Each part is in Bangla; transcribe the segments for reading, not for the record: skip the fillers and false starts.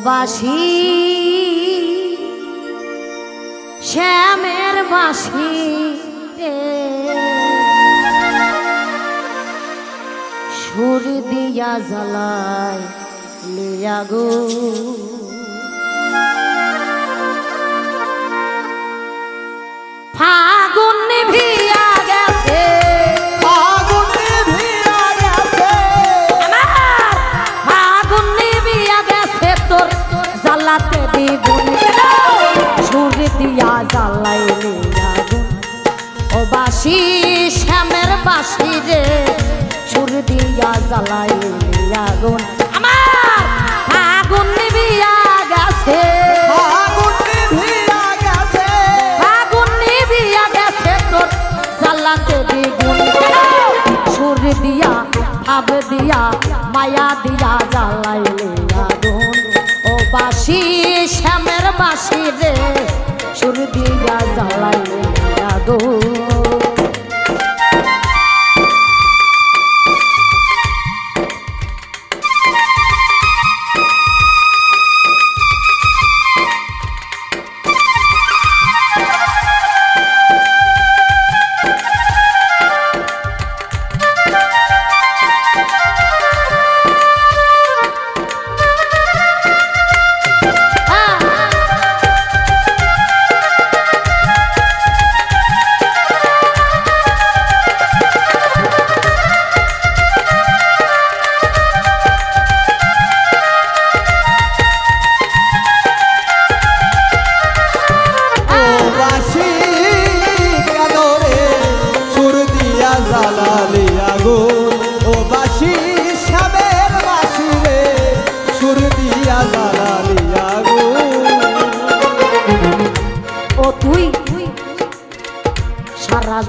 বাঁশি শ্যামের বাঁশি সুর দিয়া জ্বালায় লিয়া গো ফাগুন নিভিয়া গেছে ফাগুন নিভিয়া গেছে আমার ফাগুন নিভিয়া গেছে তোর জ্বালাতে দ্বিগুণ সুর দিয়া জ্বালাই লিয়া গো ও বাঁশি শ্যামের বাঁশি রে সুর দিয়া জ্বালাই লিয়া গো আমার ফাগুন নিভিয়া গেছে ফাগুন নিভিয়া গেছে ফাগুন নিভিয়া গেছে তোর জ্বালাতে দ্বিগুণ সুর দিয়া ভাব দিয়া মায়া দিয়া জ্বালাই লিয়া গো ও বাঁশি শ্যামের বাঁশি রে সুর দিয়া জ্বালাই লিয়া গো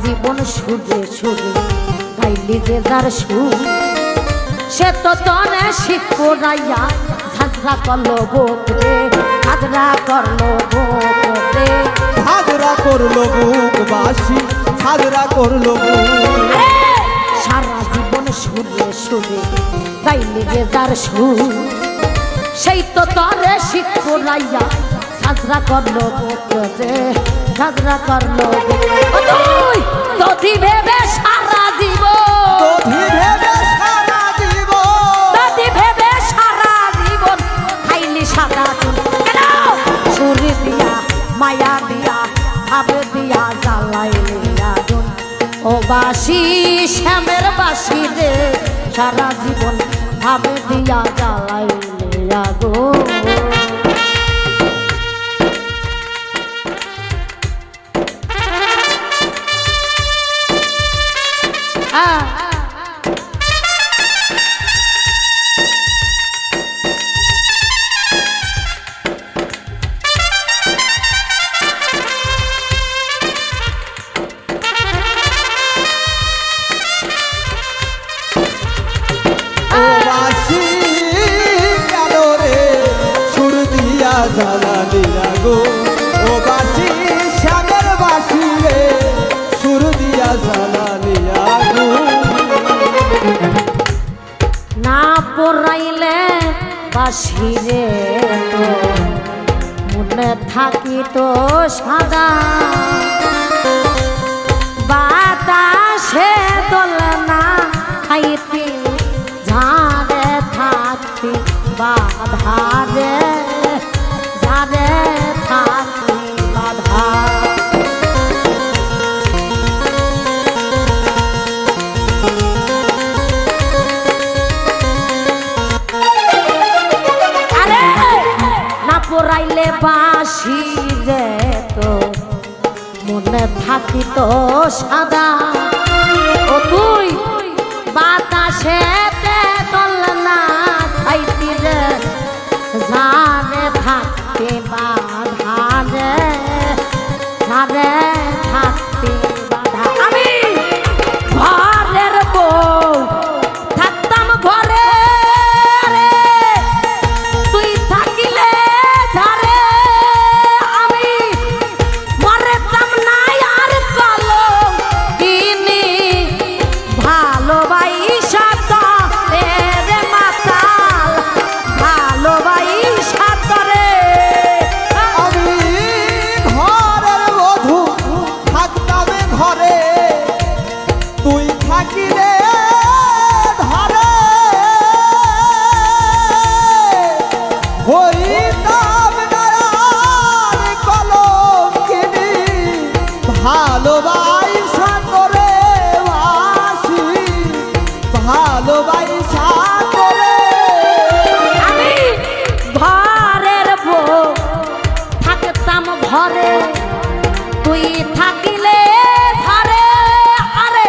জীবন সুরে সুরে গাইলি যে যার সুর সে তো তনে শিখরাইয়া ঝাঁঝরা করলো বুক রে ঝাঁঝরা করলো বুক রে ঝাঁঝরা করলো বুক বাঁশি ঝাঁঝরা করলো বুক সারা জীবন সুরে সুরে গাইলি যে যার সুর সেই তো তনে শিখরাইয়া ঝাঁঝরা করলো বুক রে ঝাঁঝরা করলো তুই তোধি ভেবে সারা জীবন তোধি ভেবে সারা জীবন তোধি ভেবে সারা জীবন খাইলি সাদা চুল কেন সুর দিয়া মায়া দিয়া ভাব দিয়া জ্বালাইলি আগুন ও বাঁশি শ্যামের বাঁশি রে সারা জীবন ভাব দিয়া জ্বালাইলি আগুন জ্বালালিয়া গো ও বাঁশি শ্যামের বাঁশি রে সুর দিয়া জ্বালালিয়া গো না পড়াইলে বাঁশি রে তো মনে থাকি তো সাদা বাতাসে দোলনা খাইতে ঝাড়ে থাকতি বাধারে ঝাড়ে থাকতি বাধা আরে না পড়াইলে বাঁশি রে তো মনে থাকি তো সাদা ও তুই বাতাসে দোলনা খাইতি রে ঝাড়ে থাকতে বাধারে ঝাড়ে থাকতে বাধা আমি ঘরের বউ থাকতাম ঘরে রে তুই থাকিলে ঝাড়ে আমি মরেতাম না আর কলম কিনি ভালোবাসা তো রে মাতাল ভালোবাসা ভালোবাসা করে বাসি, ভালোবাসা করে আমি ঘরের বউ থাকতাম ঘরে, তুই থাকিলে ঘরে আরে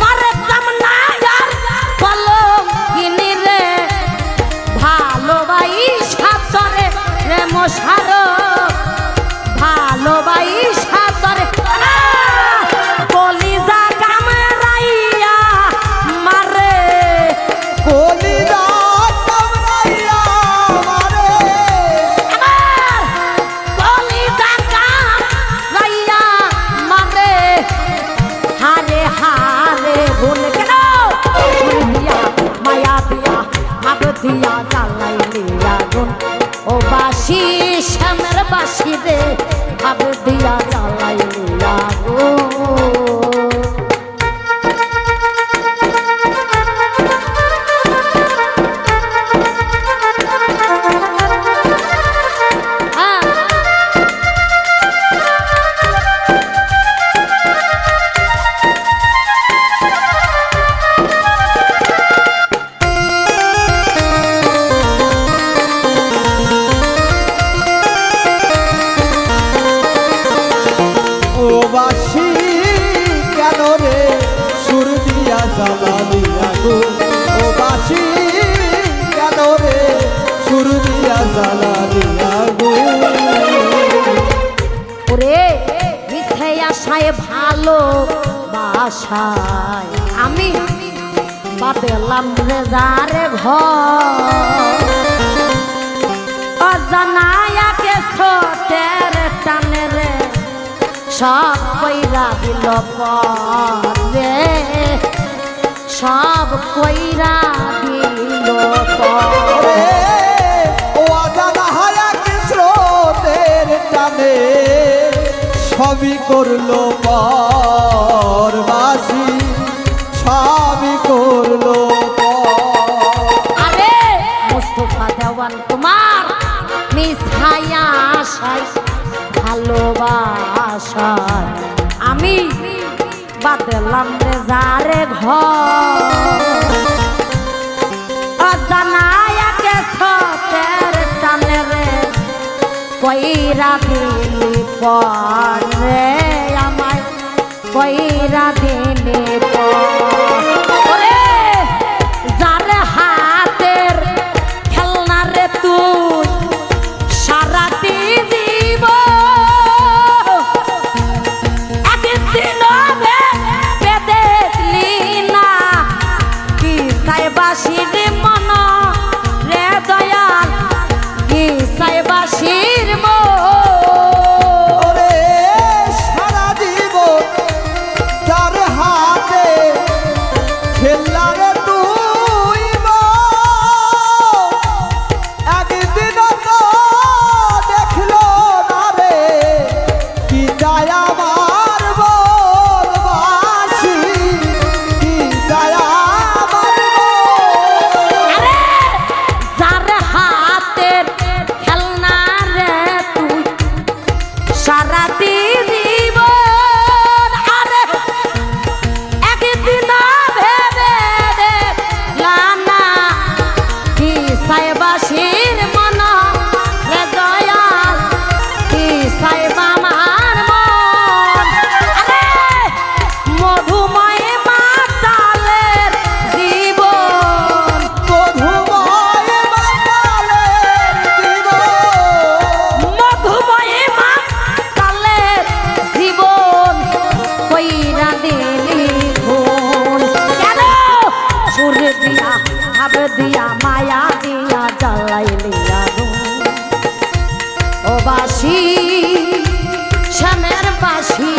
মারতাম না আর কলঙ্কিনী রে, ভালোবাসা করে রে মশার, ভালোবাসা করে কলিজা কামড়াইয়া মারে, কলিজা কামড়াইয়া মারে, আমার কলিজা কামড়াইয়া মারে, হারে হারে ভুল কেন ফুল দিয়া মায়া দিয়া ভাব দিয়া জ্বালাইলি আগুন, ও বাসি শ্যামের বাসি রে ভাব দিয়া জ্বালাইলি আগুন। ও বাসি কেন রে সুর দিয়া জ্বালালি আগুন, ও বাসি কেন রে সুর দিয়া জ্বালালি আগুন। ওরে মিথ্যে আশায় ভালো বাসায় আমি বাদেলাম রে যারে ঘর, অজানায়াকে ছোটের টানে রে সব কইরা দিল পরে, সব কইরা দিল পরে। ও অজানা হায়াকে স্রোতের টানে সবই করলো পর, বাসি সবই করলো পর। আরে মুস্তফা দেওয়ান তোমার মিছায়া আশায় ভালোবাসায় আমি বাদলাম রে যারে ঘর, অজানায়াকে ছোটের টানে রে কইরা দিলি পরে, আমায় কইরা দিলি পরে, যার হাতের খেলনা রে তুই সারাটি জীব একদিন দেখলি না, কি সাইবাসির মন রে দয়াল, কি সাইবাসির মন। ওরে সারা জীবন যার হাতে খেললা রে তুই মা, একদিন তো দেখলো না রে কি যায় আমার বল বাসি, কি যায় আমার বল। আরে যার হাতের খেলনা রে তুই সারাটি জীবন, আরে একদিন ভেবে দেখলাম না, কি সাইবাসির মন রে দয়াল, কি সাইবা আমার মন। আরে মধুময় মাতালের জীবন, মধুময় মাতালের জীবন, মধুময় মাতালের জীবন কইরা দিলি ভুল কেন, সুর দিয়া ভাব দিয়া মায়া দিয়া জ্বালাইলি আগুন, ও বাসি শ্যামের বাসি